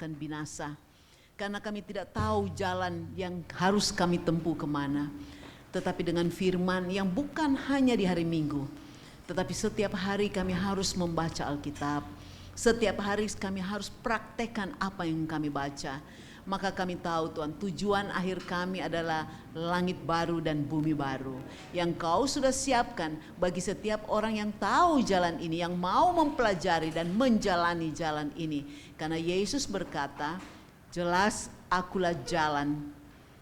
akan binasa. Karena kami tidak tahu jalan yang harus kami tempuh kemana. Tetapi dengan firman yang bukan hanya di hari Minggu, tetapi setiap hari kami harus membaca Alkitab. Setiap hari kami harus praktekkan apa yang kami baca. Maka kami tahu Tuhan, tujuan akhir kami adalah langit baru dan bumi baru. Yang Kau sudah siapkan bagi setiap orang yang tahu jalan ini, yang mau mempelajari dan menjalani jalan ini. Karena Yesus berkata, jelas akulah jalan.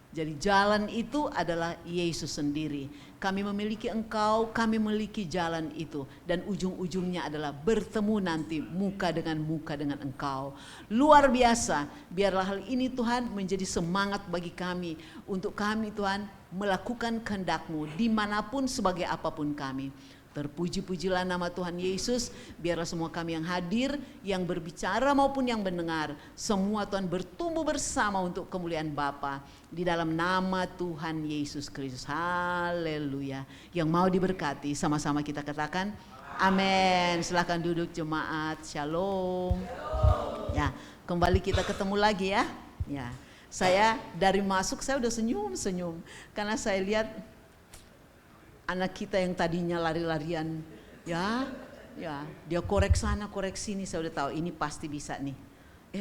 Jadi jalan itu adalah Yesus sendiri. Kami memiliki Engkau, kami memiliki jalan itu. Dan ujung-ujungnya adalah bertemu nanti muka dengan Engkau. Luar biasa, biarlah hal ini Tuhan menjadi semangat bagi kami. Untuk kami Tuhan melakukan kehendak-Mu dimanapun sebagai apapun kami. Terpuji-pujilah nama Tuhan Yesus. Biarlah semua kami yang hadir, yang berbicara maupun yang mendengar, semua Tuhan bertumbuh bersama untuk kemuliaan Bapa. Di dalam nama Tuhan Yesus Kristus. Haleluya. Yang mau diberkati sama-sama kita katakan amin. Silakan duduk jemaat. Shalom. Ya, kembali kita ketemu lagi ya. Ya, saya dari masuk saya udah senyum-senyum karena saya lihat anak kita yang tadinya lari-larian, ya, dia korek sana, korek sini, saya udah tahu ini pasti bisa nih.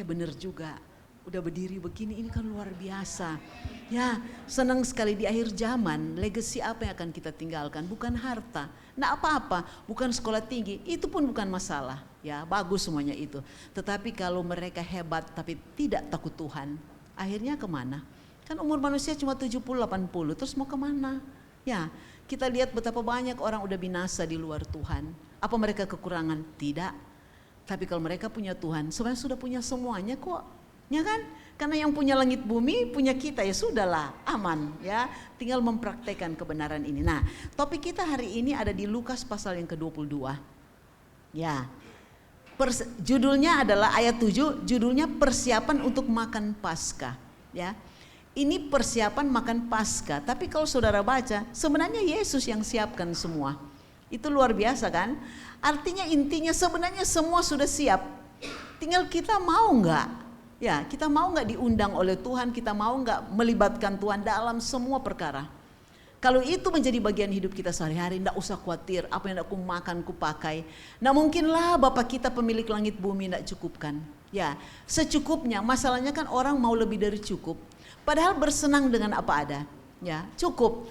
Bener juga, udah berdiri begini, ini kan luar biasa. Ya, senang sekali di akhir zaman, legacy apa yang akan kita tinggalkan? Bukan harta, nah apa-apa, bukan sekolah tinggi, itu pun bukan masalah. Ya, bagus semuanya itu. Tetapi kalau mereka hebat tapi tidak takut Tuhan, akhirnya kemana? Kan umur manusia cuma 70-80, terus mau kemana? Ya, kita lihat betapa banyak orang udah binasa di luar Tuhan. Apa mereka kekurangan? Tidak. Tapi kalau mereka punya Tuhan, sebenarnya sudah punya semuanya kok. Ya kan? Karena yang punya langit bumi, punya kita, ya sudahlah, aman ya. Tinggal mempraktekkan kebenaran ini. Nah, topik kita hari ini ada di Lukas pasal yang ke-22. Ya. Judulnya adalah ayat 7, judulnya persiapan untuk makan Paskah, ya. Ini persiapan makan Paskah, tapi kalau saudara baca, sebenarnya Yesus yang siapkan semua. Itu luar biasa kan? Artinya intinya sebenarnya semua sudah siap. Tinggal kita mau enggak? Ya, kita mau enggak diundang oleh Tuhan, kita mau enggak melibatkan Tuhan dalam semua perkara. Kalau itu menjadi bagian hidup kita sehari-hari, enggak usah khawatir apa yang aku makan, ku pakai. Nah mungkinlah Bapa kita pemilik langit bumi enggak cukupkan. Ya, secukupnya. Masalahnya kan orang mau lebih dari cukup. Padahal bersenang dengan apa ada, ya cukup.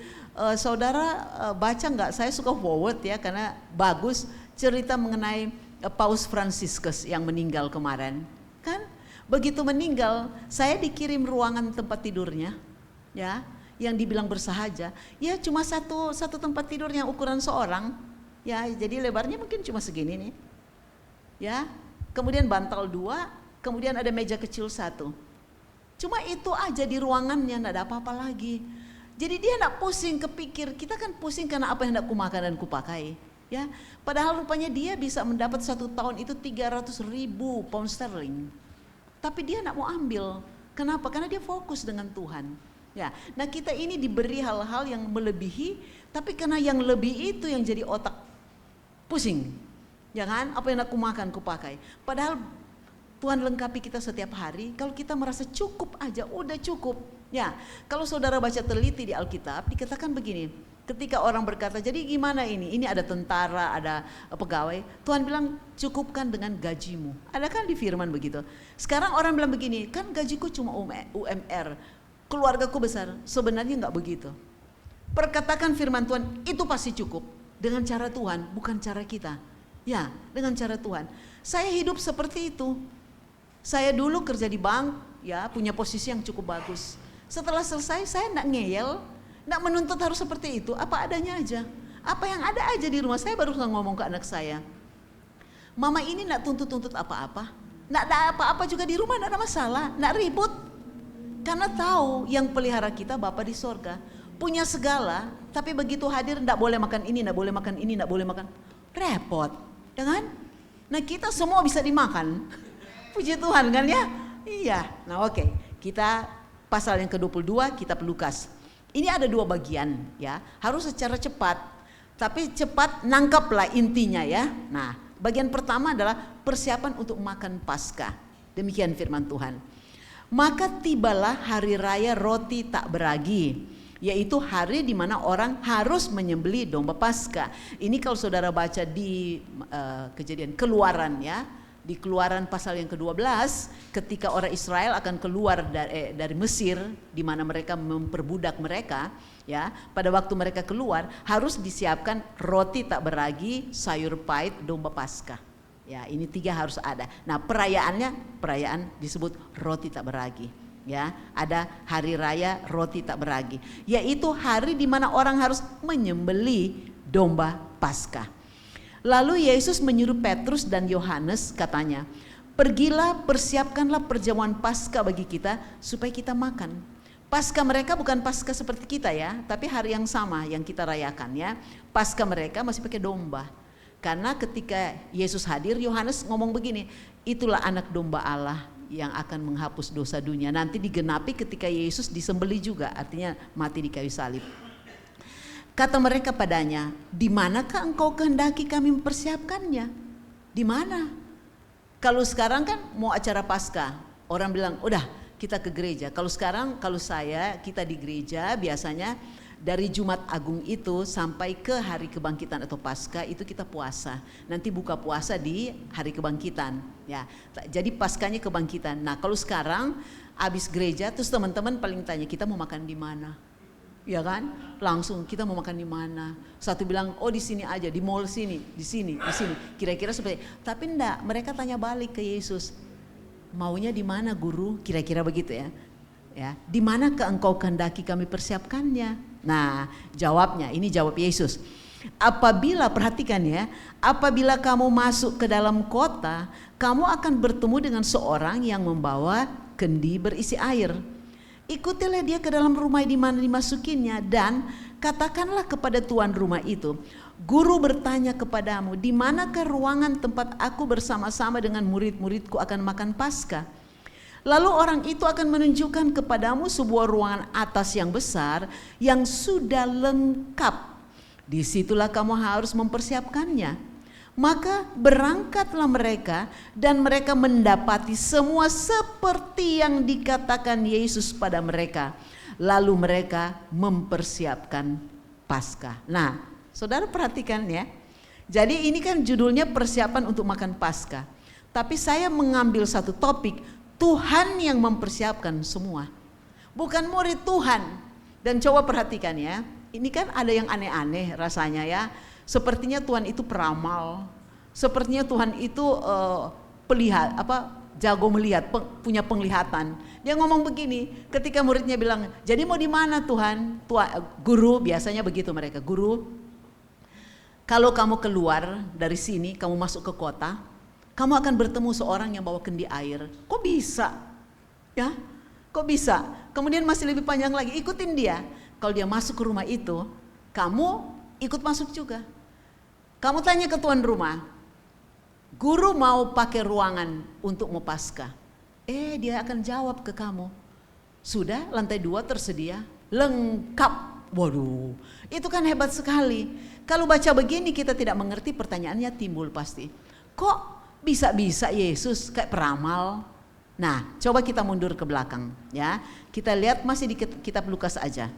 Saudara baca nggak? Saya suka forward ya karena bagus cerita mengenai Paus Fransiskus yang meninggal kemarin. Kan begitu meninggal, saya dikirim ruangan tempat tidurnya, ya, yang dibilang bersahaja. Ya cuma satu tempat tidur yang ukuran seorang, ya. Jadi lebarnya mungkin cuma segini nih, ya. Kemudian bantal 2, kemudian ada meja kecil 1. Cuma itu aja di ruangannya, enggak ada apa-apa lagi. Jadi dia enggak pusing kepikir, kita kan pusing karena apa yang hendak kumakan dan kupakai. Ya, padahal rupanya dia bisa mendapat 1 tahun itu 300.000 pound sterling. Tapi dia enggak mau ambil. Kenapa? Karena dia fokus dengan Tuhan. Ya, nah kita ini diberi hal-hal yang melebihi, tapi karena yang lebih itu yang jadi otak pusing. Ya kan? Apa yang hendak kumakan, kupakai. Padahal Tuhan lengkapi kita setiap hari. Kalau kita merasa cukup aja, udah cukup. Ya, kalau saudara baca teliti di Alkitab, dikatakan begini. Ketika orang berkata, jadi gimana ini? Ini ada tentara, ada pegawai. Tuhan bilang, cukupkan dengan gajimu. Ada kan di firman begitu. Sekarang orang bilang begini, kan gajiku cuma UMR. Keluargaku besar. Sebenarnya enggak begitu. Perkatakan firman Tuhan, itu pasti cukup. Dengan cara Tuhan, bukan cara kita. Ya, dengan cara Tuhan. Saya hidup seperti itu. Saya dulu kerja di bank, ya punya posisi yang cukup bagus. Setelah selesai saya enggak ngeyel, enggak menuntut harus seperti itu, apa adanya aja. Apa yang ada aja di rumah. Saya baru ngomong ke anak saya, Mama ini enggak tuntut-tuntut apa-apa. Enggak ada apa-apa juga di rumah, enggak ada masalah, enggak ribut. Karena tahu yang pelihara kita Bapa di sorga. Punya segala, tapi begitu hadir enggak boleh makan ini, enggak boleh makan ini, enggak boleh makan. Repot, ya kan? Nah kita semua bisa dimakan. Puji Tuhan kan ya? Iya. Nah oke. Kita pasal yang ke-22 kitab Lukas. Ini ada 2 bagian ya. Harus secara cepat. Tapi cepat nangkaplah intinya ya. Nah, bagian pertama adalah persiapan untuk makan Paskah. Demikian firman Tuhan. Maka tibalah hari raya roti tak beragi, yaitu hari di mana orang harus menyembelih domba Paskah. Ini kalau saudara baca di Kejadian Keluaran ya, di Keluaran pasal yang ke-12, ketika orang Israel akan keluar dari Mesir, di mana mereka memperbudak mereka, ya, pada waktu mereka keluar harus disiapkan roti tak beragi, sayur pahit, domba Paskah. Ya, ini 3 harus ada. Nah, perayaan disebut roti tak beragi. Ya, ada hari raya roti tak beragi, yaitu hari di mana orang harus menyembelih domba Paskah. Lalu Yesus menyuruh Petrus dan Yohanes, katanya, pergilah, persiapkanlah perjamuan Paskah bagi kita supaya kita makan. Paskah mereka bukan Paskah seperti kita ya, tapi hari yang sama yang kita rayakan ya. Paskah mereka masih pakai domba. Karena ketika Yesus hadir, Yohanes ngomong begini, itulah anak domba Allah yang akan menghapus dosa dunia. Nanti digenapi ketika Yesus disembelih juga, artinya mati di kayu salib. Kata mereka padanya, di manakah engkau kehendaki kami mempersiapkannya? Di mana? Kalau sekarang kan mau acara Paskah, orang bilang, udah kita ke gereja. Kalau sekarang, kita di gereja biasanya dari Jumat Agung itu sampai ke hari kebangkitan atau Paskah itu kita puasa. Nanti buka puasa di hari kebangkitan. Ya, jadi Paskahnya kebangkitan. Nah kalau sekarang habis gereja terus teman-teman paling tanya, kita mau makan di mana? Ya kan? Langsung kita mau makan di mana? Satu bilang, oh di sini aja, di mall sini, di sini. Kira-kira seperti. Tapi enggak, mereka tanya balik ke Yesus. Maunya di mana guru? Kira-kira begitu ya. Ya, di manakah engkau kehendaki kami persiapkannya? Nah, jawabnya, ini jawab Yesus. Perhatikan ya, apabila kamu masuk ke dalam kota, kamu akan bertemu dengan seorang yang membawa kendi berisi air. Ikutilah dia ke dalam rumah di mana dimasukinnya dan katakanlah kepada tuan rumah itu, guru bertanya kepadamu, di manakah ruangan tempat aku bersama-sama dengan murid-muridku akan makan Paskah? Lalu orang itu akan menunjukkan kepadamu sebuah ruangan atas yang besar yang sudah lengkap. Disitulah kamu harus mempersiapkannya. Maka berangkatlah mereka dan mereka mendapati semua seperti yang dikatakan Yesus pada mereka. Lalu mereka mempersiapkan Paskah. Nah, saudara perhatikan ya. Jadi ini kan judulnya persiapan untuk makan Paskah. Tapi saya mengambil satu topik, Tuhan yang mempersiapkan semua. Bukan murid Tuhan. Dan coba perhatikan ya. Ini kan ada yang aneh-aneh rasanya ya. Sepertinya Tuhan itu peramal, sepertinya Tuhan itu jago melihat, punya penglihatan. Dia ngomong begini, ketika muridnya bilang, jadi mau di mana Tuhan? Guru, biasanya begitu mereka, guru, kalau kamu keluar dari sini, kamu masuk ke kota, kamu akan bertemu seorang yang bawa kendi air. Kok bisa? Ya, kok bisa? Kemudian masih lebih panjang lagi, ikutin dia. Kalau dia masuk ke rumah itu, kamu ikut masuk juga. Kamu tanya ke tuan rumah, guru mau pakai ruangan untuk mau Paskah. Dia akan jawab ke kamu, sudah lantai 2 tersedia, lengkap. Waduh, itu kan hebat sekali. Kalau baca begini kita tidak mengerti, pertanyaannya timbul pasti. Kok bisa-bisa Yesus kayak peramal? Nah, coba kita mundur ke belakang ya. Kita lihat masih di kitab Lukas aja.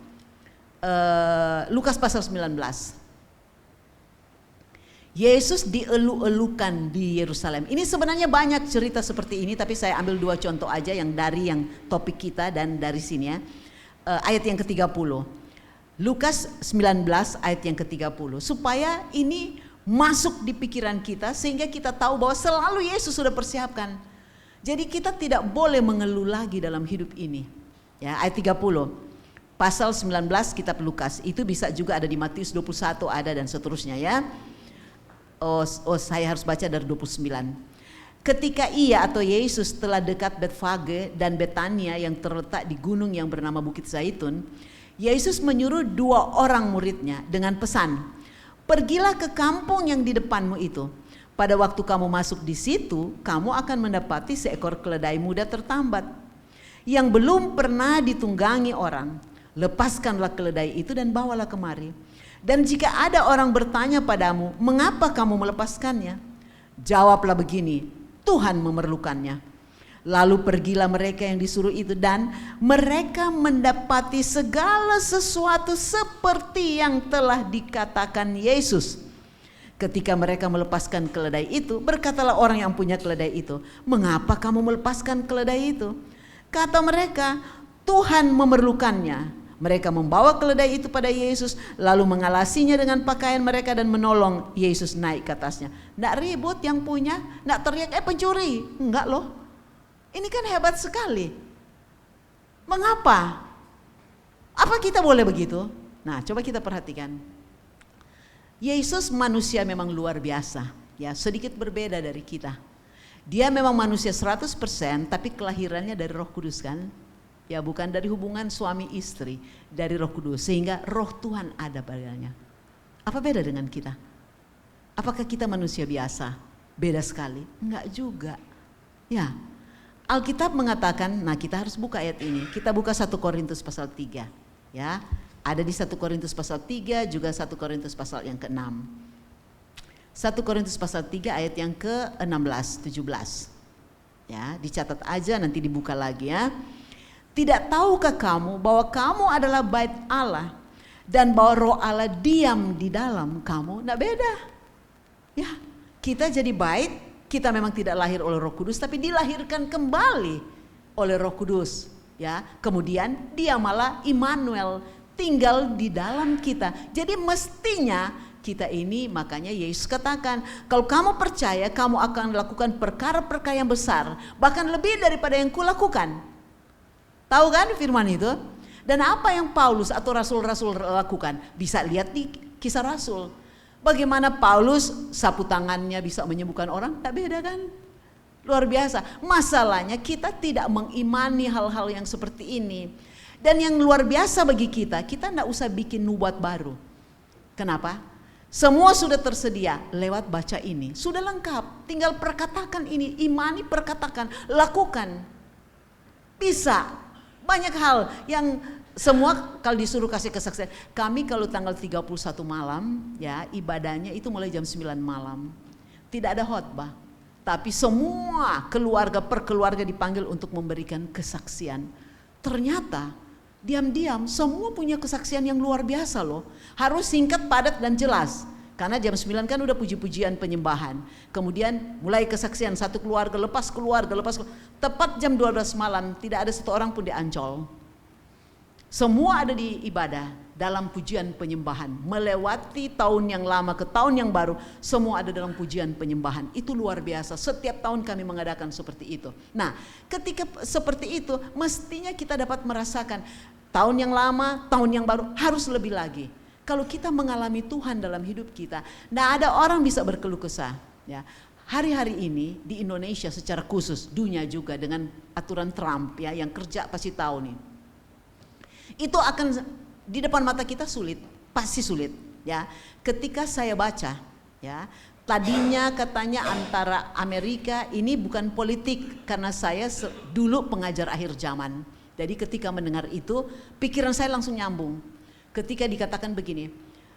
Lukas pasal 19. Yesus dielu-elukan di Yerusalem. Ini sebenarnya banyak cerita seperti ini, tapi saya ambil 2 contoh aja yang dari yang topik kita dan dari sini ya. Ayat yang ke-30. Lukas 19 ayat yang ke-30. Supaya ini masuk di pikiran kita sehingga kita tahu bahwa selalu Yesus sudah persiapkan. Jadi kita tidak boleh mengeluh lagi dalam hidup ini. Ya, ayat 30. Pasal 19 kitab Lukas. Itu bisa juga ada di Matius 21 ada dan seterusnya ya. Saya harus baca dari 29. Ketika ia atau Yesus telah dekat Betfage dan Betania yang terletak di gunung yang bernama Bukit Zaitun, Yesus menyuruh 2 orang muridnya dengan pesan, pergilah ke kampung yang di depanmu itu. Pada waktu kamu masuk di situ, kamu akan mendapati seekor keledai muda tertambat yang belum pernah ditunggangi orang. Lepaskanlah keledai itu dan bawalah kemari. Dan jika ada orang bertanya padamu, mengapa kamu melepaskannya? Jawablah begini, Tuhan memerlukannya. Lalu pergilah mereka yang disuruh itu dan mereka mendapati segala sesuatu seperti yang telah dikatakan Yesus. Ketika mereka melepaskan keledai itu, berkatalah orang yang punya keledai itu, "Mengapa kamu melepaskan keledai itu?" Kata mereka, "Tuhan memerlukannya." Mereka membawa keledai itu pada Yesus, lalu mengalasinya dengan pakaian mereka dan menolong Yesus naik ke atasnya. Nggak ribut yang punya, nggak teriak, pencuri. Enggak loh. Ini kan hebat sekali. Mengapa? Apa kita boleh begitu? Nah, coba kita perhatikan. Yesus manusia memang luar biasa, ya, sedikit berbeda dari kita. Dia memang manusia 100%, tapi kelahirannya dari Roh Kudus kan? Ya, bukan dari hubungan suami istri, dari Roh Kudus, sehingga Roh Tuhan ada padanya. Apa beda dengan kita? Apakah kita manusia biasa? Beda sekali? Enggak juga. Ya, Alkitab mengatakan, nah kita harus buka ayat ini. Kita buka 1 Korintus pasal 3, ya. Ada di 1 Korintus pasal 3, juga 1 Korintus pasal yang ke-6. 1 Korintus pasal 3 ayat yang ke-16, 17. Ya, dicatat aja, nanti dibuka lagi ya. Tidak tahukah kamu bahwa kamu adalah bait Allah dan bahwa Roh Allah diam di dalam kamu? Nggak beda. Ya, kita jadi bait, kita memang tidak lahir oleh Roh Kudus, tapi dilahirkan kembali oleh Roh Kudus. Ya, kemudian dia malah Immanuel, tinggal di dalam kita. Jadi mestinya kita ini, makanya Yesus katakan, kalau kamu percaya kamu akan lakukan perkara-perkara yang besar, bahkan lebih daripada yang kulakukan. Tahu kan firman itu? Dan apa yang Paulus atau rasul-rasul lakukan? Bisa lihat di Kisah Rasul. Bagaimana Paulus sapu tangannya bisa menyembuhkan orang? Tak beda kan? Luar biasa. Masalahnya kita tidak mengimani hal-hal yang seperti ini. Dan yang luar biasa bagi kita tidak usah bikin nubuat baru. Kenapa? Semua sudah tersedia lewat baca ini. Sudah lengkap, tinggal perkatakan ini, imani, perkatakan, lakukan. Bisa, banyak hal yang semua kalau disuruh kasih kesaksian. Kami kalau tanggal 31 malam, ya ibadahnya itu mulai jam 9 malam. Tidak ada khotbah, tapi semua keluarga per keluarga dipanggil untuk memberikan kesaksian. Ternyata diam-diam semua punya kesaksian yang luar biasa loh. Harus singkat, padat dan jelas. Karena jam 9 kan udah puji-pujian penyembahan. Kemudian mulai kesaksian satu keluarga lepas keluarga. Tepat jam 12 malam tidak ada satu orang pun di Ancol. Semua ada di ibadah dalam pujian penyembahan. Melewati tahun yang lama ke tahun yang baru, semua ada dalam pujian penyembahan. Itu luar biasa. Setiap tahun kami mengadakan seperti itu. Nah, ketika seperti itu mestinya kita dapat merasakan tahun yang lama, tahun yang baru harus lebih lagi. Kalau kita mengalami Tuhan dalam hidup kita, tidak ada orang bisa berkeluh kesah. Ya, hari-hari ini di Indonesia secara khusus, dunia juga dengan aturan Trump ya, yang kerja pasti tahu nih. Itu akan di depan mata kita sulit, pasti sulit. Ya, ketika saya baca, ya tadinya katanya antara Amerika, ini bukan politik karena saya dulu pengajar akhir zaman. Jadi ketika mendengar itu, pikiran saya langsung nyambung. Ketika dikatakan begini,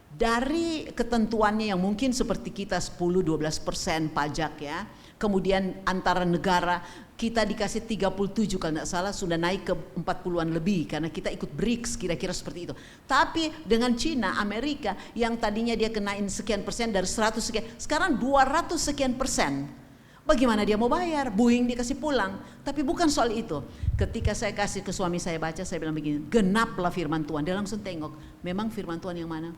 dari ketentuannya yang mungkin seperti kita 10-12% pajak ya, kemudian antara negara kita dikasih 37 kalau tidak salah, sudah naik ke 40-an lebih karena kita ikut BRICS, kira-kira seperti itu. Tapi dengan Cina, Amerika yang tadinya dia kenain sekian persen dari 100 sekian, sekarang 200 sekian persen. Bagaimana dia mau bayar? Boeing dikasih pulang. Tapi bukan soal itu. Ketika saya kasih ke suami saya baca, saya bilang begini, genaplah firman Tuhan. Dia langsung tengok, memang firman Tuhan yang mana?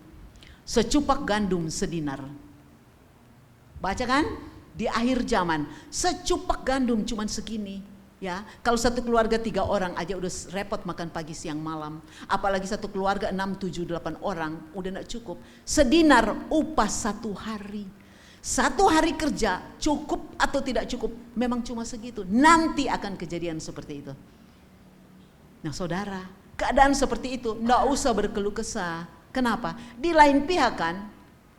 Secupak gandum sedinar. Baca kan? Di akhir zaman, secupak gandum cuman segini. Ya, kalau satu keluarga 3 orang aja udah repot makan pagi, siang, malam. Apalagi satu keluarga 6, 7, 8 orang, udah gak cukup. Sedinar upah 1 hari. 1 hari kerja cukup atau tidak cukup, memang cuma segitu. Nanti akan kejadian seperti itu. Nah saudara, keadaan seperti itu nggak usah berkeluh kesah. Kenapa? Di lain pihak kan,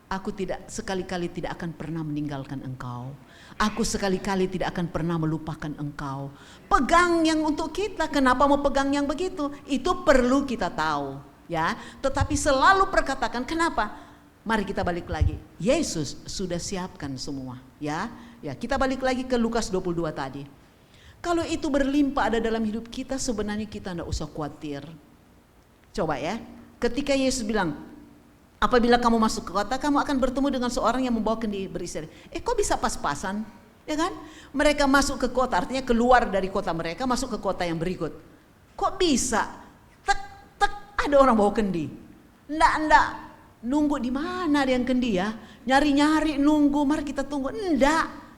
aku tidak sekali-kali tidak akan pernah meninggalkan engkau. Aku sekali-kali tidak akan pernah melupakan engkau. Pegang yang untuk kita. Kenapa mau pegang yang begitu? Itu perlu kita tahu, ya. Tetapi selalu perkatakan kenapa? Mari kita balik lagi. Yesus sudah siapkan semua, ya. Ya, kita balik lagi ke Lukas 22 tadi. Kalau itu berlimpah ada dalam hidup kita, sebenarnya kita tidak usah khawatir. Coba ya, ketika Yesus bilang, apabila kamu masuk ke kota, kamu akan bertemu dengan seorang yang membawa kendi beristri. Kok bisa pas-pasan? Ya kan? Mereka masuk ke kota, artinya keluar dari kota mereka, masuk ke kota yang berikut. Kok bisa? Ada orang bawa kendi. Nggak. Nunggu di mana ada yang kendi ya? Nyari-nyari, nunggu, mari kita tunggu. Nggak.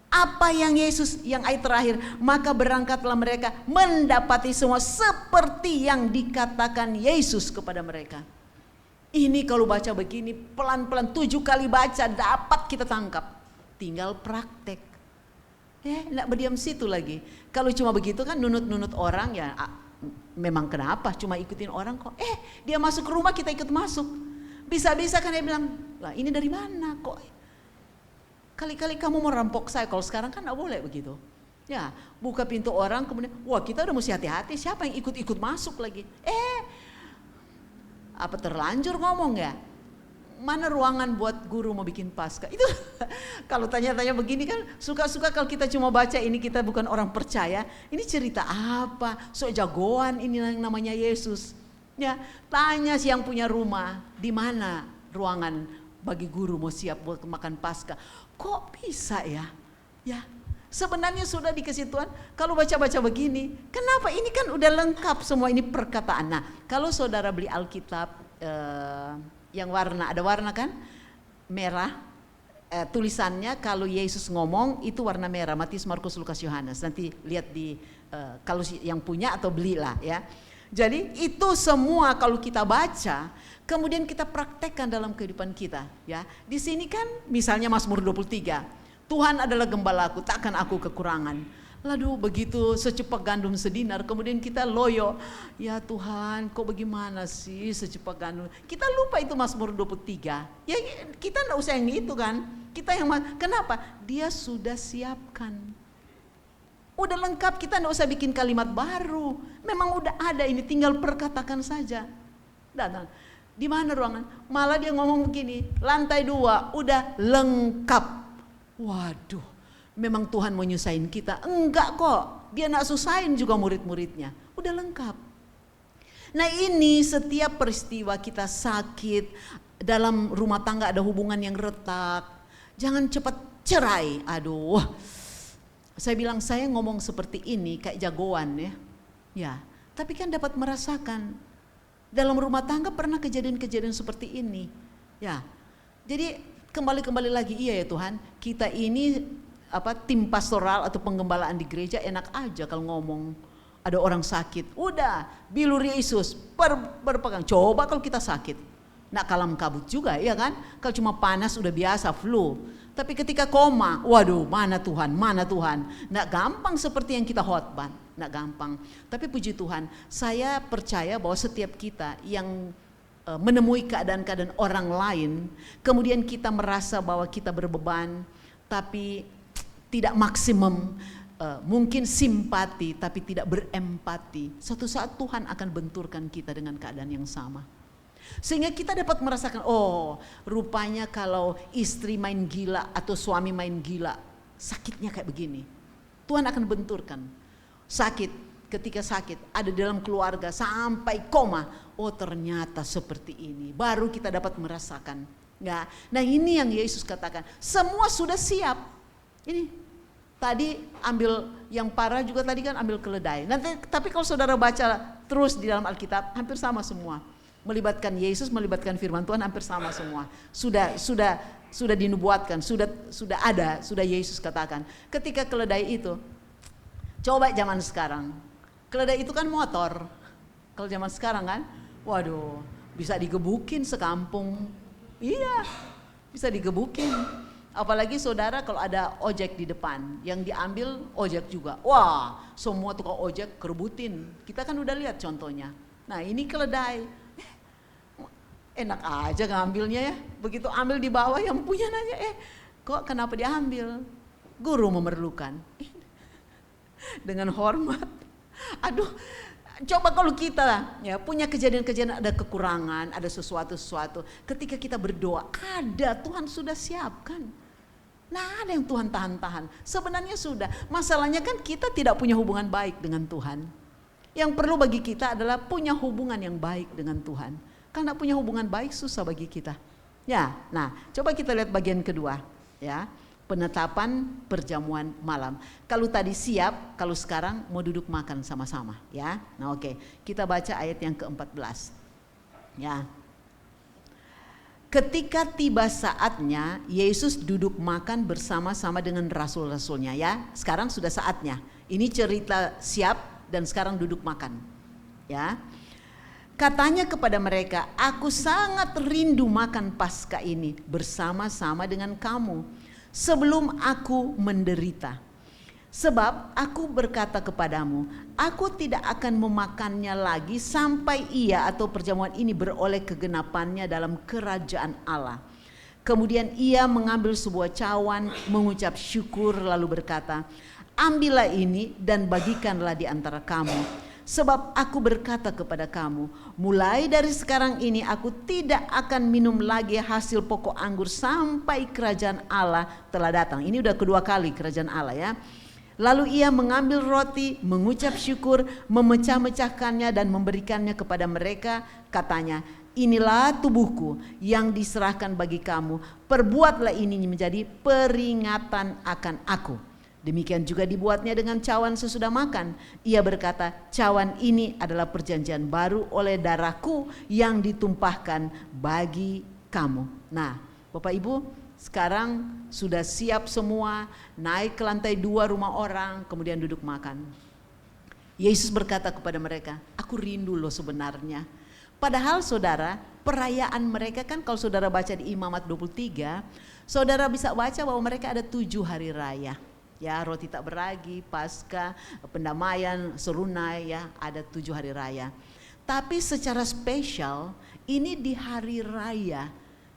Apa yang Yesus, yang ayat terakhir, maka berangkatlah mereka mendapati semua seperti yang dikatakan Yesus kepada mereka. Ini kalau baca begini pelan-pelan 7 kali baca dapat kita tangkap. Tinggal praktek. Nggak berdiam situ lagi. Kalau cuma begitu kan nunut-nunut orang ya memang kenapa cuma ikutin orang kok. Dia masuk ke rumah kita ikut masuk. Bisa-bisa kan dia bilang, lah ini dari mana kok? Kali-kali kamu mau rampok saya, kalau sekarang kan gak boleh begitu. Ya, buka pintu orang kemudian, wah kita udah mesti hati-hati, siapa yang ikut-ikut masuk lagi. Apa terlanjur ngomong ya? Mana ruangan buat guru mau bikin pasca? Itu kalau tanya-tanya begini kan suka-suka kalau kita cuma baca ini kita bukan orang percaya. Ini cerita apa? Sok jagoan ini yang namanya Yesus. Ya, tanya si yang punya rumah, di mana ruangan bagi guru mau siap buat makan pasca. Kok bisa ya? Ya, sebenarnya sudah dikasih Tuhan. Kalau baca-baca begini, kenapa? Ini kan udah lengkap semua ini perkataan. Nah, kalau saudara beli Alkitab yang warna, ada warna kan? Merah. Tulisannya kalau Yesus ngomong itu warna merah. Matius, Markus, Lukas, Yohanes. Nanti lihat di kalau yang punya atau belilah ya. Jadi itu semua kalau kita baca, kemudian kita praktekkan dalam kehidupan kita, ya. Di sini kan misalnya Mazmur 23, Tuhan adalah gembalaku, takkan aku kekurangan. Lalu begitu secepat gandum sedinar, kemudian kita loyo, ya Tuhan, kok bagaimana sih secepat gandum? Kita lupa itu Mazmur 23. Ya kita enggak usah yang itu kan. Kita yang kenapa? Dia sudah siapkan. Udah lengkap, kita enggak usah bikin kalimat baru. Memang udah ada, ini tinggal perkatakan saja. Datang. Di mana ruangan? Malah dia ngomong begini, lantai 2 udah lengkap. Waduh, memang Tuhan mau nyusahin kita? Enggak kok, dia enggak susahin juga murid-muridnya. Udah lengkap. Nah ini setiap peristiwa kita sakit, dalam rumah tangga ada hubungan yang retak, jangan cepat cerai. Aduh, saya bilang saya ngomong seperti ini kayak jagoan ya. Ya, tapi kan dapat merasakan dalam rumah tangga pernah kejadian-kejadian seperti ini. Ya. Jadi kembali lagi, iya ya Tuhan, kita ini tim pastoral atau penggembalaan di gereja enak aja kalau ngomong ada orang sakit. Udah, bilur Yesus berpegang. Coba kalau kita sakit. Nak kalam kabut juga ya kan? Kalau cuma panas udah biasa flu. Tapi ketika koma, waduh mana Tuhan, mana Tuhan. Nggak gampang seperti yang kita khotbah, nggak gampang. Tapi puji Tuhan, saya percaya bahwa setiap kita yang menemui keadaan-keadaan orang lain, kemudian kita merasa bahwa kita berbeban, tapi tidak maksimum, mungkin simpati, tapi tidak berempati. Suatu saat Tuhan akan benturkan kita dengan keadaan yang sama. Sehingga kita dapat merasakan, oh rupanya kalau istri main gila atau suami main gila, sakitnya kayak begini. Tuhan akan benturkan. Sakit, ketika sakit, ada dalam keluarga sampai koma. Oh ternyata seperti ini, baru kita dapat merasakan. Nah ini yang Yesus katakan, semua sudah siap. Ini tadi ambil yang parah juga tadi kan ambil keledai. Nanti, tapi kalau saudara baca terus di dalam Alkitab, hampir sama semua. Melibatkan Yesus, melibatkan firman Tuhan hampir sama semua. Sudah dinubuatkan, sudah ada, sudah Yesus katakan. Ketika keledai itu, coba zaman sekarang, keledai itu kan motor. Kalau zaman sekarang kan, waduh, bisa digebukin sekampung. Iya, bisa digebukin. Apalagi saudara kalau ada ojek di depan, yang diambil ojek juga. Wah, semua tukang ojek kerebutin. Kita kan udah lihat contohnya. Nah ini keledai. Enak aja ngambilnya ya. Begitu ambil di bawah yang punya nanya, kok kenapa diambil? Guru memerlukan. Dengan hormat. Aduh, coba kalau kita ya punya kejadian-kejadian ada kekurangan, ada sesuatu. Ketika kita berdoa, ada Tuhan sudah siapkan. Nah, ada yang Tuhan tahan-tahan. Sebenarnya sudah. Masalahnya kan kita tidak punya hubungan baik dengan Tuhan. Yang perlu bagi kita adalah punya hubungan yang baik dengan Tuhan. Karena punya hubungan baik susah bagi kita. Ya, nah, coba kita lihat bagian kedua, ya. Penetapan perjamuan malam. Kalau tadi siap, kalau sekarang mau duduk makan sama-sama, ya. Nah, oke. Kita baca ayat yang ke-14. Ya. Ketika tiba saatnya, Yesus duduk makan bersama-sama dengan rasul-rasulnya, ya. Sekarang sudah saatnya. Ini cerita siap dan sekarang duduk makan. Ya. Katanya kepada mereka, "Aku sangat rindu makan Paskah ini bersama-sama dengan kamu sebelum aku menderita. Sebab aku berkata kepadamu, aku tidak akan memakannya lagi sampai ia atau perjamuan ini beroleh kegenapannya dalam kerajaan Allah." Kemudian ia mengambil sebuah cawan, mengucap syukur lalu berkata, "Ambillah ini dan bagikanlah di antara kamu. Sebab aku berkata kepada kamu, mulai dari sekarang ini aku tidak akan minum lagi hasil pokok anggur sampai kerajaan Allah telah datang." Ini udah kedua kali kerajaan Allah, ya. Lalu ia mengambil roti, mengucap syukur, memecah-mecahkannya dan memberikannya kepada mereka. Katanya, "Inilah tubuhku yang diserahkan bagi kamu. Perbuatlah ini menjadi peringatan akan aku." Demikian juga dibuatnya dengan cawan sesudah makan. Ia berkata, "Cawan ini adalah perjanjian baru oleh darahku yang ditumpahkan bagi kamu." Nah, Bapak Ibu, sekarang sudah siap semua, naik ke lantai 2 rumah orang, kemudian duduk makan. Yesus berkata kepada mereka, "Aku rindu loh sebenarnya." Padahal saudara, perayaan mereka kan kalau saudara baca di Imamat 23, saudara bisa baca bahwa mereka ada 7 hari raya. Ya, roti tak beragi, Paskah, pendamaian, serunai, ya, ada 7 hari raya. Tapi secara spesial ini di hari raya,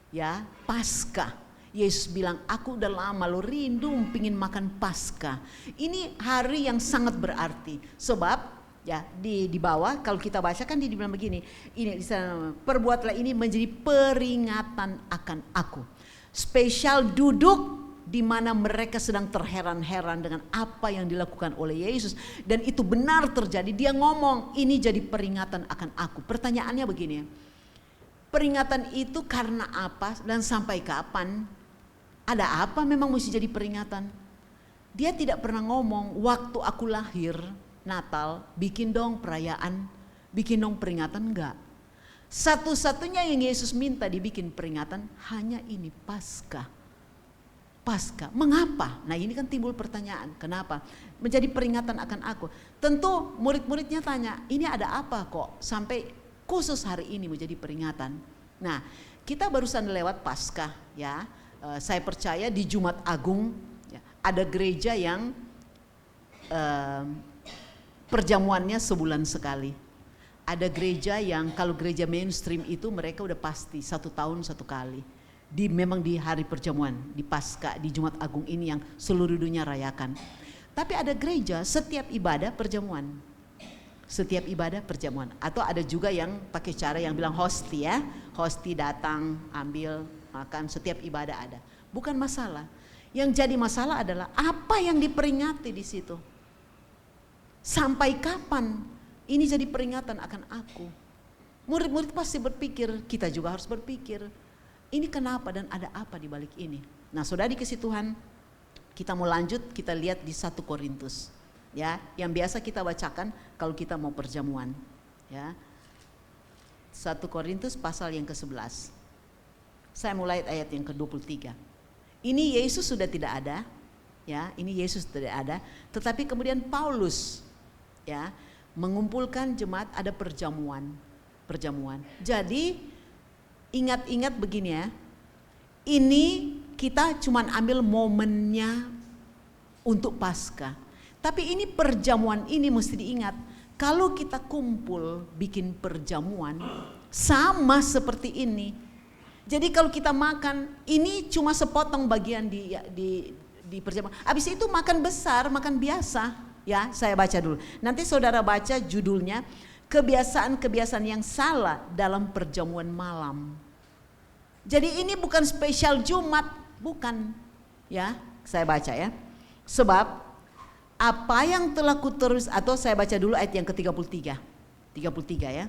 ya, Paskah. Yesus bilang, "Aku udah lama lo rindu pingin makan Paskah." Ini hari yang sangat berarti. Sebab ya di bawah kalau kita baca kan dia bilang begini, ini di sana, "Perbuatlah ini menjadi peringatan akan aku." Spesial duduk di mana mereka sedang terheran-heran dengan apa yang dilakukan oleh Yesus, dan itu benar terjadi. Dia ngomong, "Ini jadi peringatan akan aku." Pertanyaannya begini, peringatan itu karena apa dan sampai kapan? Ada apa memang mesti jadi peringatan? Dia tidak pernah ngomong, "Waktu aku lahir, Natal, bikin dong perayaan, bikin dong peringatan." Enggak. Satu-satunya yang Yesus minta dibikin peringatan hanya ini, Paskah. Paskah. Mengapa? Nah, ini kan timbul pertanyaan, kenapa? Menjadi peringatan akan aku. Tentu murid-muridnya tanya, "Ini ada apa kok sampai khusus hari ini menjadi peringatan?" Nah, kita barusan lewat Paskah, ya. Saya percaya di Jumat Agung, ya, ada gereja yang perjamuannya sebulan sekali. Ada gereja yang kalau gereja mainstream itu mereka udah pasti 1 tahun 1 kali. Memang di hari perjamuan, di Paskah, di Jumat Agung ini yang seluruh dunia rayakan. Tapi ada gereja setiap ibadah perjamuan. Setiap ibadah perjamuan. Atau ada juga yang pakai cara yang bilang hosti, ya. Hosti datang, ambil, makan, setiap ibadah ada. Bukan masalah. Yang jadi masalah adalah apa yang diperingati di situ. Sampai kapan ini jadi peringatan akan aku? Murid-murid pasti berpikir, kita juga harus berpikir, ini kenapa dan ada apa di balik ini? Nah, saudara dikasih Tuhan, kita mau lanjut, kita lihat di 1 Korintus. Ya, yang biasa kita bacakan kalau kita mau perjamuan. Ya. 1 Korintus pasal yang ke-11. Saya mulai ayat yang ke-23. Ini Yesus sudah tidak ada, ya, ini Yesus tidak ada, tetapi kemudian Paulus, ya, mengumpulkan jemaat, ada perjamuan. Jadi ingat-ingat begini, ya. Ini kita cuman ambil momennya untuk Paskah. Tapi ini perjamuan ini mesti diingat. Kalau kita kumpul bikin perjamuan sama seperti ini. Jadi kalau kita makan, ini cuma sepotong bagian di perjamuan. Habis itu makan besar, makan biasa. Ya, saya baca dulu. Nanti saudara baca judulnya, kebiasaan-kebiasaan yang salah dalam perjamuan malam. Jadi ini bukan spesial Jumat, bukan. Ya, saya baca ya. Sebab apa yang telah kuterus, atau saya baca dulu ayat yang ke-33. 33 ya.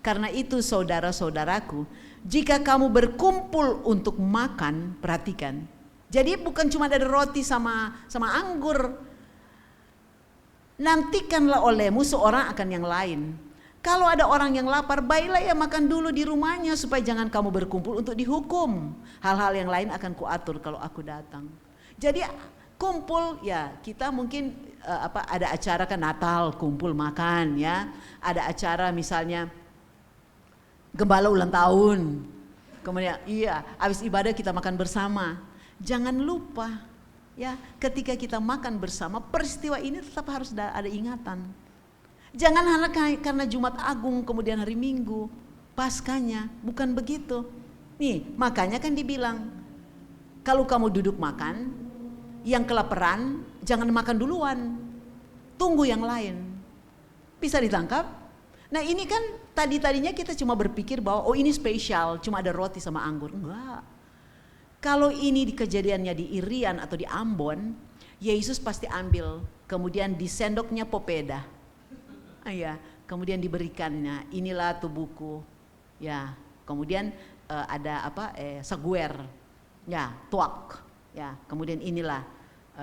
Karena itu saudara-saudaraku, jika kamu berkumpul untuk makan, perhatikan. Jadi bukan cuma ada roti sama anggur. Nantikanlah olehmu seorang akan yang lain. Kalau ada orang yang lapar, baiklah ya makan dulu di rumahnya, supaya jangan kamu berkumpul untuk dihukum. Hal-hal yang lain akan kuatur kalau aku datang. Jadi kumpul ya, kita mungkin ada acara kan Natal, kumpul makan ya. Ada acara misalnya gembala ulang tahun. Kemudian habis ibadah kita makan bersama. Jangan lupa ya, ketika kita makan bersama, peristiwa ini tetap harus ada ingatan. Jangan hanya karena Jumat Agung kemudian hari Minggu Paskahnya, bukan begitu. Nih, makanya kan dibilang kalau kamu duduk makan, yang kelaparan jangan makan duluan. Tunggu yang lain. Bisa ditangkap? Nah, ini kan tadinya kita cuma berpikir bahwa ini spesial, cuma ada roti sama anggur. Enggak. Kalau ini di kejadiannya di Irian atau di Ambon, Yesus pasti ambil, kemudian di sendoknya popeda. Kemudian diberikannya, inilah tubuhku. Ya, kemudian ada saguer. Ya, tuak. Ya, kemudian inilah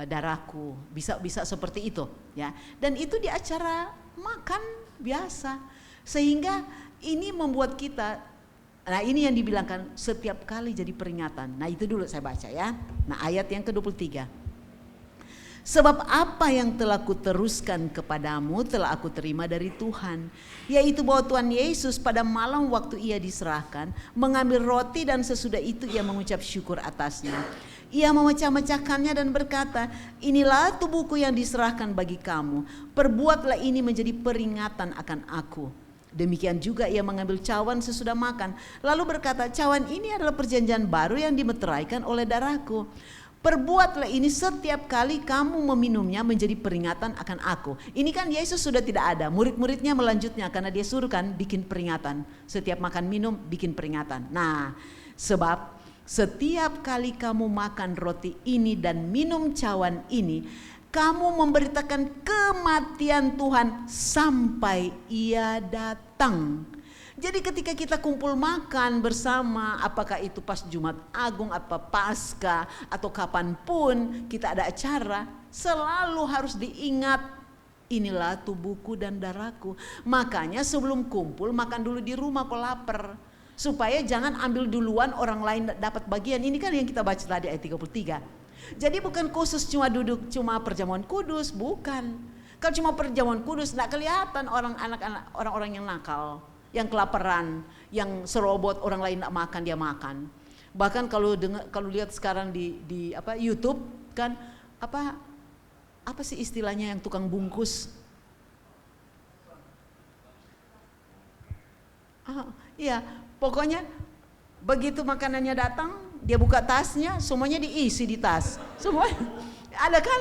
darahku. Bisa seperti itu, ya. Dan itu di acara makan biasa. Sehingga ini membuat kita, nah ini yang dibilangkan setiap kali jadi peringatan. Nah, itu dulu saya baca ya. Nah, ayat yang ke-23. Sebab apa yang telah kuteruskan kepadamu telah aku terima dari Tuhan, yaitu bahwa Tuhan Yesus pada malam waktu ia diserahkan mengambil roti, dan sesudah itu ia mengucap syukur atasnya. Ia memecah-mecahkannya dan berkata, inilah tubuhku yang diserahkan bagi kamu, perbuatlah ini menjadi peringatan akan aku. Demikian juga ia mengambil cawan sesudah makan, lalu berkata, cawan ini adalah perjanjian baru yang dimeteraikan oleh darahku. Perbuatlah ini setiap kali kamu meminumnya menjadi peringatan akan aku. Ini kan Yesus sudah tidak ada, murid-muridnya melanjutnya karena dia suruh kan bikin peringatan. Setiap makan minum bikin peringatan. Nah, sebab setiap kali kamu makan roti ini dan minum cawan ini, kamu memberitakan kematian Tuhan sampai ia datang. Jadi ketika kita kumpul makan bersama, apakah itu pas Jumat Agung, apa Paskah, atau kapanpun kita ada acara, selalu harus diingat, inilah tubuhku dan darahku. Makanya sebelum kumpul makan dulu di rumah kalau lapar. Supaya jangan ambil duluan orang lain dapat bagian. Ini kan yang kita baca tadi ayat 33. Jadi bukan khusus cuma duduk, cuma perjamuan kudus, bukan. Kalau cuma perjamuan kudus, tidak kelihatan orang-orang yang nakal, yang kelaparan, yang serobot orang lain tidak makan, dia makan. Bahkan kalau lihat sekarang di YouTube kan apa sih istilahnya yang tukang bungkus? Iya, pokoknya begitu makanannya datang, dia buka tasnya, semuanya diisi di tas. Semua ada kan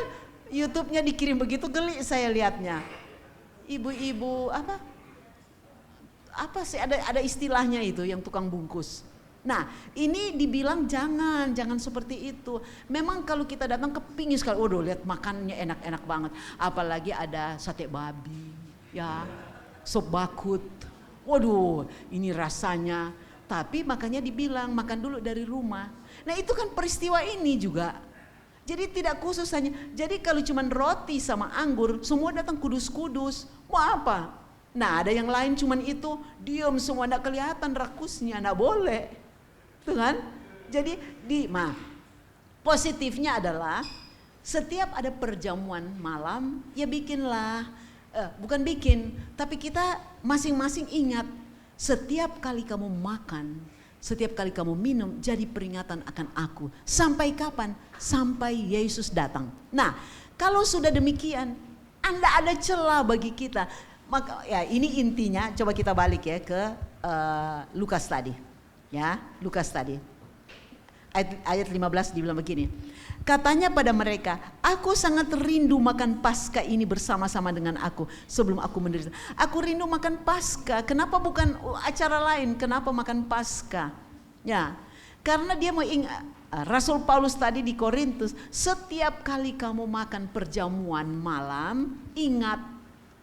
YouTube-nya dikirim begitu, geli saya lihatnya. Ibu-ibu apa sih ada istilahnya itu yang tukang bungkus. Nah, ini dibilang jangan seperti itu. Memang kalau kita datang kepingin sekali, waduh lihat makannya enak-enak banget. Apalagi ada sate babi, ya, sop bakut. Waduh, ini rasanya. Tapi makanya dibilang makan dulu dari rumah. Nah, itu kan peristiwa ini juga. Jadi tidak khusus hanya. Jadi kalau cuma roti sama anggur, semua datang kudus-kudus. Mau apa? Nah, ada yang lain cuman itu, diam semua, enggak kelihatan rakusnya, enggak boleh. Tuh kan? Jadi positifnya adalah setiap ada perjamuan malam, ya bikinlah, bukan bikin, tapi kita masing-masing ingat, setiap kali kamu makan, setiap kali kamu minum, jadi peringatan akan aku. Sampai kapan? Sampai Yesus datang. Nah, kalau sudah demikian, Anda ada celah bagi kita. Maka ya ini intinya, coba kita balik ya ke Lukas tadi. Ya, Lukas tadi. Ayat 15 dibilang begini. Katanya pada mereka, aku sangat rindu makan Paskah ini bersama-sama dengan aku sebelum aku menderita. Aku rindu makan Paskah. Kenapa bukan acara lain? Kenapa makan Paskah? Ya, karena dia mau Rasul Paulus tadi di Korintus, setiap kali kamu makan perjamuan malam, ingat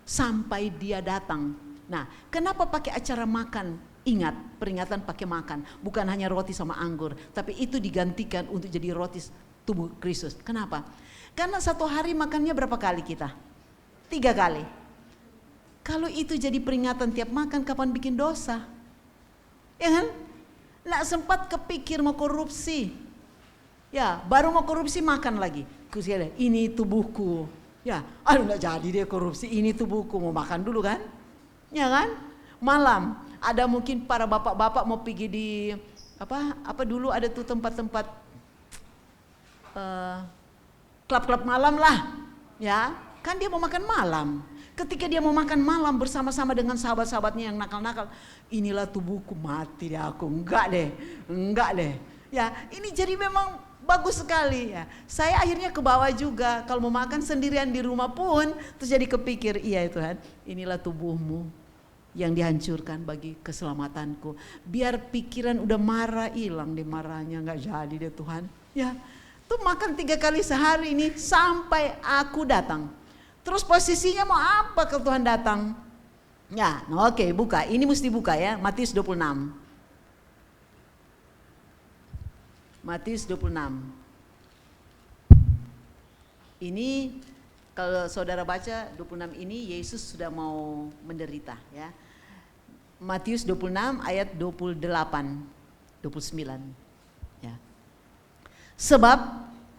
sampai dia datang. Nah, kenapa pakai acara makan? Ingat, peringatan pakai makan, bukan hanya roti sama anggur, tapi itu digantikan untuk jadi roti tubuh Kristus. Kenapa? Karena satu hari makannya berapa kali kita? 3 kali. Kalau itu jadi peringatan tiap makan, kapan bikin dosa? Ya kan? Nggak sempat kepikir mau korupsi. Ya, baru mau korupsi makan lagi. Ini tubuhku. Ya, aduh nggak jadi dia korupsi. Ini tubuhku, mau makan dulu kan? Ya kan? Malam ada mungkin para bapak-bapak mau pergi di apa dulu ada tuh tempat-tempat klub-klub malam lah. Ya, kan dia mau makan malam. Ketika dia mau makan malam bersama-sama dengan sahabat-sahabatnya yang nakal-nakal, inilah tubuhku, mati deh aku, enggak deh. Ya, ini jadi memang bagus sekali ya. Saya akhirnya ke bawah juga, kalau mau makan sendirian di rumah pun, terus jadi kepikir, iya Tuhan, inilah tubuhmu yang dihancurkan bagi keselamatanku. Biar pikiran udah marah, hilang deh marahnya, enggak jadi deh Tuhan. Ya, tuh makan 3 kali sehari ini sampai aku datang. Terus posisinya mau apa kalau Tuhan datang? Ya, oke, buka. Ini mesti buka ya, Matius 26. Matius 26. Ini kalau saudara baca 26 ini Yesus sudah mau menderita ya. Matius 26 ayat 28, 29. Ya. Sebab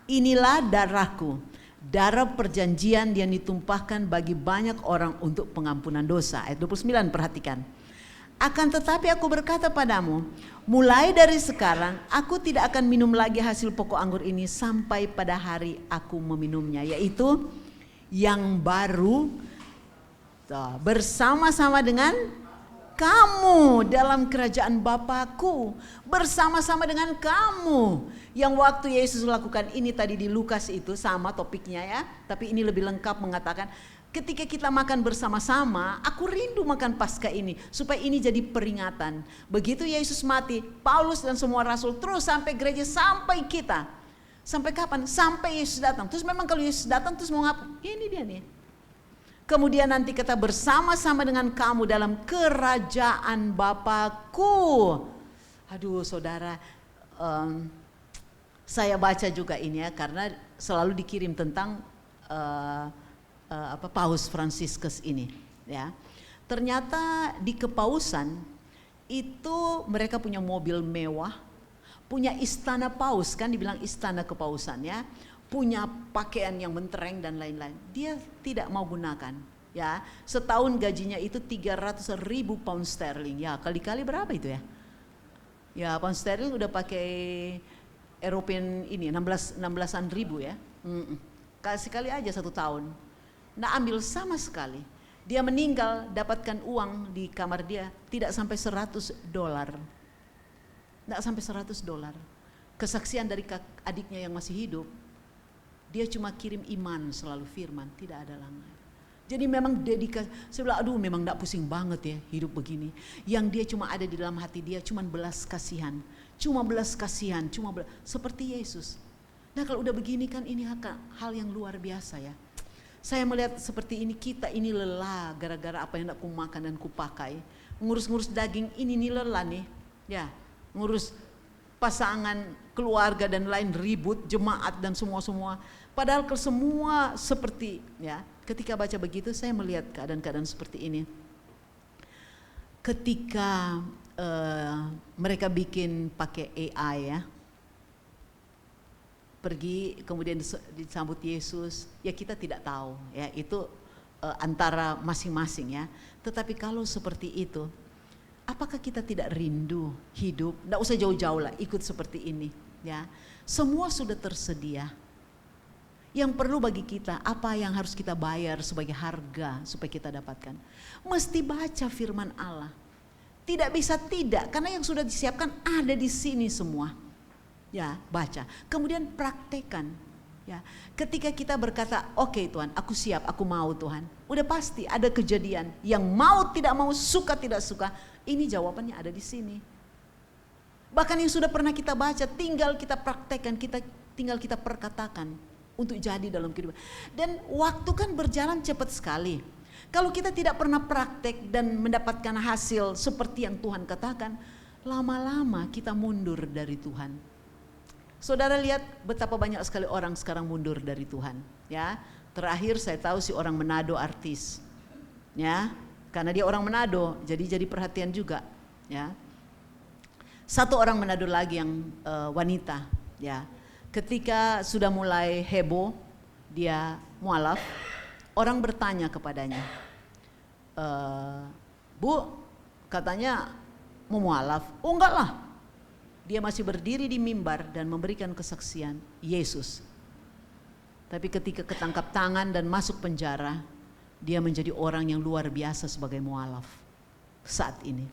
inilah darahku, darah perjanjian yang ditumpahkan bagi banyak orang untuk pengampunan dosa. Ayat 29 perhatikan. Akan tetapi aku berkata padamu, mulai dari sekarang aku tidak akan minum lagi hasil pokok anggur ini sampai pada hari aku meminumnya, yaitu yang baru bersama-sama dengan kamu dalam kerajaan Bapakku, bersama-sama dengan kamu. Yang waktu Yesus lakukan ini tadi di Lukas itu sama topiknya ya, tapi ini lebih lengkap mengatakan ketika kita makan bersama-sama, aku rindu makan Paskah ini supaya ini jadi peringatan. Begitu Yesus mati, Paulus dan semua rasul terus sampai gereja, sampai kita. Sampai kapan? Sampai Yesus datang. Terus memang kalau Yesus datang terus mau ngapa? Ini dia nih. Kemudian nanti kita bersama-sama dengan kamu dalam kerajaan Bapakku. Aduh saudara, saya baca juga ini ya, karena selalu dikirim tentang Paus Fransiskus ini ya. Ternyata di kepausan itu mereka punya mobil mewah, punya istana paus, kan dibilang istana kepausan ya, punya pakaian yang mentereng dan lain-lain. Dia tidak mau gunakan ya. Setahun gajinya itu 300.000 pound sterling ya, kali-kali berapa itu ya? Ya pound sterling udah pakai European ini 16-an ribu ya. Kasih kali aja 1 tahun. Nggak ambil sama sekali. Dia meninggal dapatkan uang di kamar dia tidak sampai $100. Nggak sampai $100. Kesaksian dari adiknya yang masih hidup, dia cuma kirim iman selalu, firman, tidak ada lagi. Jadi memang dedikasi. Saya bilang aduh memang nggak pusing banget ya hidup begini. Yang dia cuma ada di dalam hati dia cuma belas kasihan. Seperti Yesus. Nah kalau udah begini kan ini hal yang luar biasa ya. Saya melihat seperti ini, kita ini lelah gara-gara apa yang aku makan dan kupakai. Ngurus-ngurus daging ini nih lelah nih. Ya, ngurus pasangan, keluarga dan lain, ribut, jemaat dan semua-semua. Padahal ke semua seperti ya, ketika baca begitu saya melihat keadaan-keadaan seperti ini. Ketika mereka bikin pakai AI ya, pergi kemudian disambut Yesus, ya kita tidak tahu ya, itu antara masing-masing ya. Tetapi kalau seperti itu, apakah kita tidak rindu hidup? Nggak usah jauh-jauh lah, ikut seperti ini ya. Semua sudah tersedia. Yang perlu bagi kita, apa yang harus kita bayar sebagai harga supaya kita dapatkan? Mesti baca firman Allah. Tidak bisa tidak, karena yang sudah disiapkan ada di sini semua. Ya, baca. Kemudian praktekan. Ya, ketika kita berkata, oke Tuhan, aku siap, aku mau Tuhan. Udah pasti ada kejadian yang mau tidak mau, suka tidak suka. Ini jawabannya ada di sini. Bahkan yang sudah pernah kita baca, tinggal kita praktekkan, tinggal kita perkatakan untuk jadi dalam kehidupan. Dan waktu kan berjalan cepat sekali. Kalau kita tidak pernah praktek dan mendapatkan hasil seperti yang Tuhan katakan, lama-lama kita mundur dari Tuhan. Saudara lihat betapa banyak sekali orang sekarang mundur dari Tuhan. Ya, terakhir saya tahu si orang Manado artis. Ya, karena dia orang Manado, jadi perhatian juga. Ya, satu orang Manado lagi yang wanita. Ya, ketika sudah mulai heboh, dia mualaf. Orang bertanya kepadanya, Bu, katanya mau mualaf. Oh enggak lah. Dia masih berdiri di mimbar dan memberikan kesaksian Yesus. Tapi ketika ketangkap tangan dan masuk penjara, dia menjadi orang yang luar biasa sebagai mualaf saat ini.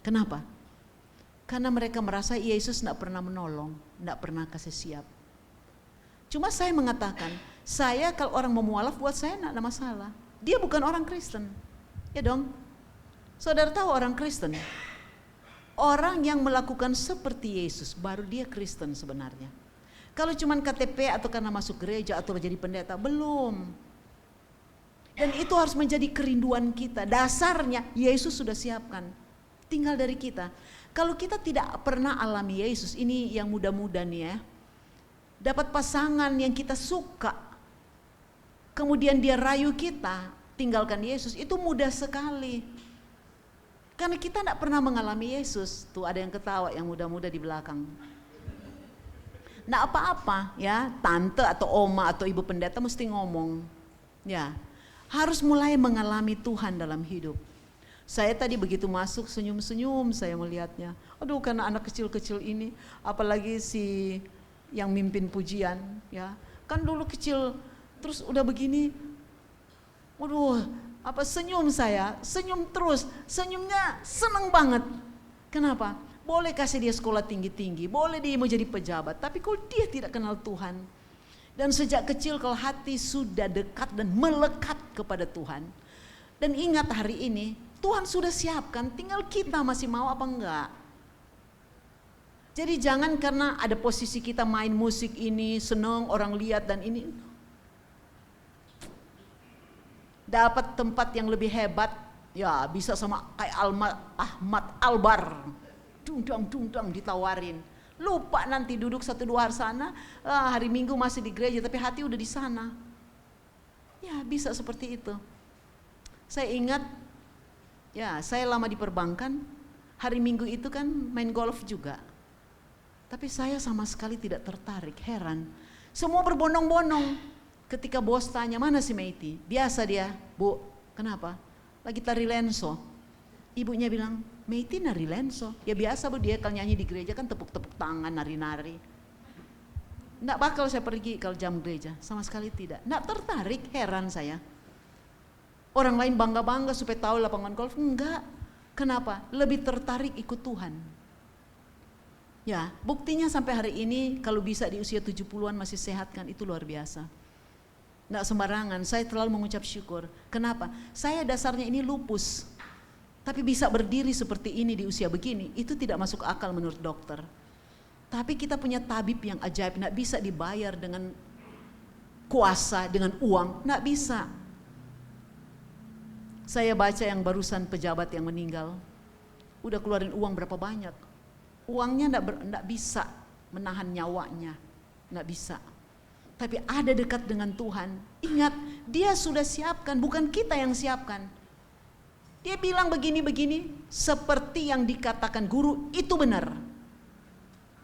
Kenapa? Karena mereka merasa Yesus tidak pernah menolong, tidak pernah kasih siap. Cuma saya mengatakan, saya kalau orang mau mualaf buat saya tidak ada masalah. Dia bukan orang Kristen. Ya dong. Saudara tahu orang Kristen? Orang yang melakukan seperti Yesus, baru dia Kristen sebenarnya. Kalau cuma KTP atau karena masuk gereja atau menjadi pendeta, belum. Dan itu harus menjadi kerinduan kita. Dasarnya Yesus sudah siapkan. Tinggal dari kita. Kalau kita tidak pernah alami Yesus, ini yang muda-muda nih ya. Dapat pasangan yang kita suka, kemudian dia rayu kita, tinggalkan Yesus, itu mudah sekali. Karena kita tidak pernah mengalami Yesus. Tuh ada yang ketawa, yang muda-muda di belakang. Nggak apa-apa ya, tante atau oma atau ibu pendeta mesti ngomong. Ya, harus mulai mengalami Tuhan dalam hidup. Saya tadi begitu masuk senyum-senyum saya melihatnya. Aduh, karena anak kecil-kecil ini, apalagi si yang mimpin pujian, ya kan dulu kecil terus udah begini, waduh, apa senyum saya, senyum terus, senyumnya seneng banget. Kenapa? Boleh kasih dia sekolah tinggi-tinggi, boleh dia mau jadi pejabat, tapi kalau dia tidak kenal Tuhan, dan sejak kecil kalau hati sudah dekat dan melekat kepada Tuhan, dan ingat hari ini Tuhan sudah siapkan, tinggal kita masih mau apa enggak. Jadi jangan karena ada posisi kita main musik ini, senang orang lihat dan ini. Dapat tempat yang lebih hebat, ya bisa sama kayak Ahmad Albar. Dung-dung ditawarin. Lupa nanti duduk 1-2 hari sana, hari Minggu masih di gereja tapi hati udah di sana. Ya bisa seperti itu. Saya ingat, ya saya lama di perbankan, hari Minggu itu kan main golf juga. Tapi saya sama sekali tidak tertarik, heran. Semua berbondong-bondong. Ketika bos tanya, mana si Meiti? Biasa dia, Bu, kenapa? Lagi tari lenso. Ibunya bilang, Meiti nari lenso. Ya biasa Bu, dia kalau nyanyi di gereja kan tepuk-tepuk tangan, nari-nari. Nggak bakal saya pergi kalau jam gereja, sama sekali tidak. Nggak tertarik, heran saya. Orang lain bangga-bangga supaya tahu lapangan golf, enggak. Kenapa? Lebih tertarik ikut Tuhan. Ya, buktinya sampai hari ini kalau bisa di usia 70-an masih sehat kan, itu luar biasa. Nggak sembarangan, saya terlalu mengucap syukur. Kenapa? Saya dasarnya ini lupus. Tapi bisa berdiri seperti ini di usia begini, itu tidak masuk akal menurut dokter. Tapi kita punya tabib yang ajaib, nggak bisa dibayar dengan kuasa, dengan uang, nggak bisa. Saya baca yang barusan pejabat yang meninggal, udah keluarin uang berapa banyak. Uangnya enggak bisa menahan nyawanya, enggak bisa. Tapi ada dekat dengan Tuhan. Ingat, dia sudah siapkan, bukan kita yang siapkan. Dia bilang begini-begini, seperti yang dikatakan guru, itu benar.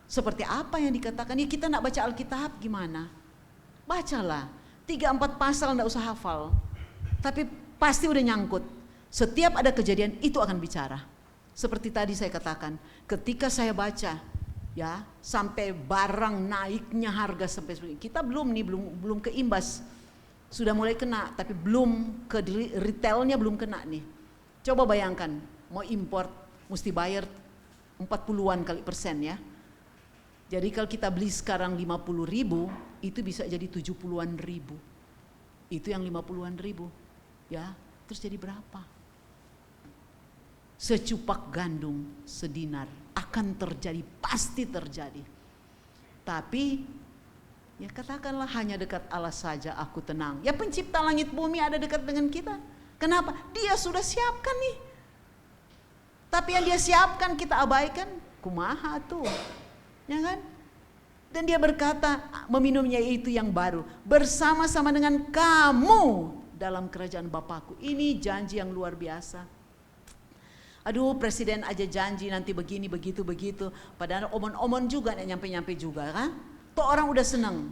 Seperti apa yang dikatakan, ya kita enggak baca Alkitab gimana? Bacalah, 3-4 pasal enggak usah hafal. Tapi pasti udah nyangkut. Setiap ada kejadian, itu akan bicara. Seperti tadi saya katakan, ketika saya baca, ya sampai barang naiknya harga sampai segini, kita belum keimbas, sudah mulai kena, tapi belum ke retailnya belum kena nih. Coba bayangkan, mau import mesti bayar 40-an kali persen ya. Jadi kalau kita beli sekarang 50.000, itu bisa jadi 70-an ribu. Itu yang 50-an ribu, ya terus jadi berapa? Secupak gandum sedinar, akan terjadi pasti terjadi. Tapi ya katakanlah hanya dekat Allah saja aku tenang. Ya pencipta langit bumi ada dekat dengan kita. Kenapa? Dia sudah siapkan nih. Tapi yang dia siapkan kita abaikan, kumaha tuh. Ya kan? Dan dia berkata meminumnya itu yang baru. Bersama-sama dengan kamu dalam kerajaan Bapakku. Ini janji yang luar biasa. Aduh, presiden aja janji nanti begini, begitu. Padahal omon-omon juga, nyampe-nyampe juga kan. Tuh orang udah senang.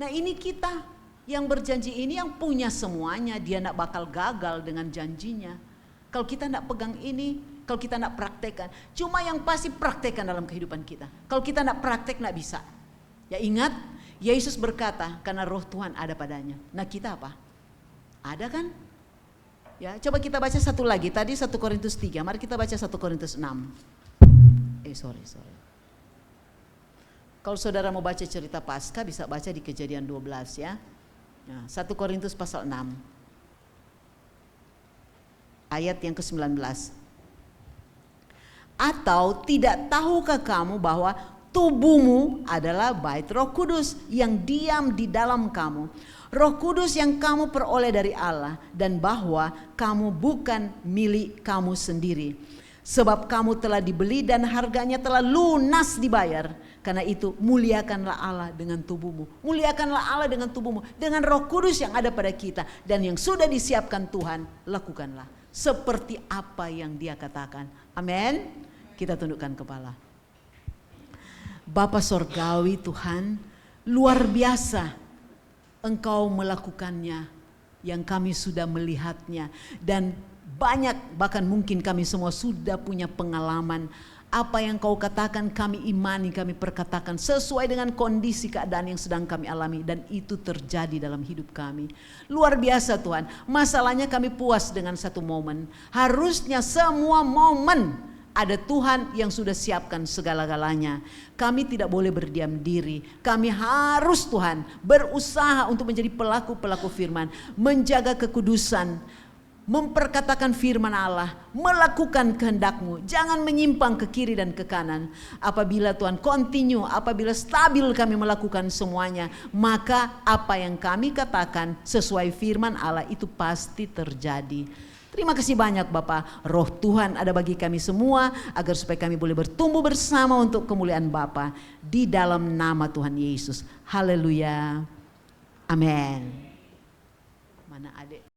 Nah ini kita yang berjanji ini yang punya semuanya. Dia gak bakal gagal dengan janjinya. Kalau kita gak pegang ini, kalau kita gak praktekkan. Cuma yang pasti praktekkan dalam kehidupan kita. Kalau kita gak praktek gak bisa. Ya ingat, Yesus berkata karena roh Tuhan ada padanya. Nah kita apa? Ada kan? Ya, coba kita baca satu lagi. Tadi 1 Korintus 3. Mari kita baca 1 Korintus 6. Sorry. Kalau saudara mau baca cerita Paskah bisa baca di Kejadian 12 ya. Nah, 1 Korintus pasal 6. Ayat yang ke-19. Atau tidak tahukah kamu bahwa tubuhmu adalah bait Roh Kudus yang diam di dalam kamu, Roh Kudus yang kamu peroleh dari Allah, dan bahwa kamu bukan milik kamu sendiri, sebab kamu telah dibeli dan harganya telah lunas dibayar. Karena itu muliakanlah Allah dengan tubuhmu, muliakanlah Allah dengan tubuhmu, dengan Roh Kudus yang ada pada kita dan yang sudah disiapkan Tuhan. Lakukanlah seperti apa yang Dia katakan. Amin. Kita tundukkan kepala. Bapa Sorgawi Tuhan, luar biasa Engkau melakukannya yang kami sudah melihatnya. Dan banyak, bahkan mungkin kami semua sudah punya pengalaman. Apa yang Kau katakan kami imani, kami perkatakan sesuai dengan kondisi keadaan yang sedang kami alami. Dan itu terjadi dalam hidup kami. Luar biasa Tuhan. Masalahnya kami puas dengan satu momen. Harusnya semua momen ada Tuhan yang sudah siapkan segala-galanya. Kami tidak boleh berdiam diri. Kami harus Tuhan berusaha untuk menjadi pelaku-pelaku firman. Menjaga kekudusan. Memperkatakan firman Allah. Melakukan kehendak-Mu. Jangan menyimpang ke kiri dan ke kanan. Apabila Tuhan continue, apabila stabil kami melakukan semuanya, maka apa yang kami katakan sesuai firman Allah itu pasti terjadi. Terima kasih banyak Bapa. Roh Tuhan ada bagi kami semua agar supaya kami boleh bertumbuh bersama untuk kemuliaan Bapa di dalam nama Tuhan Yesus. Haleluya. Amin. Mana adik?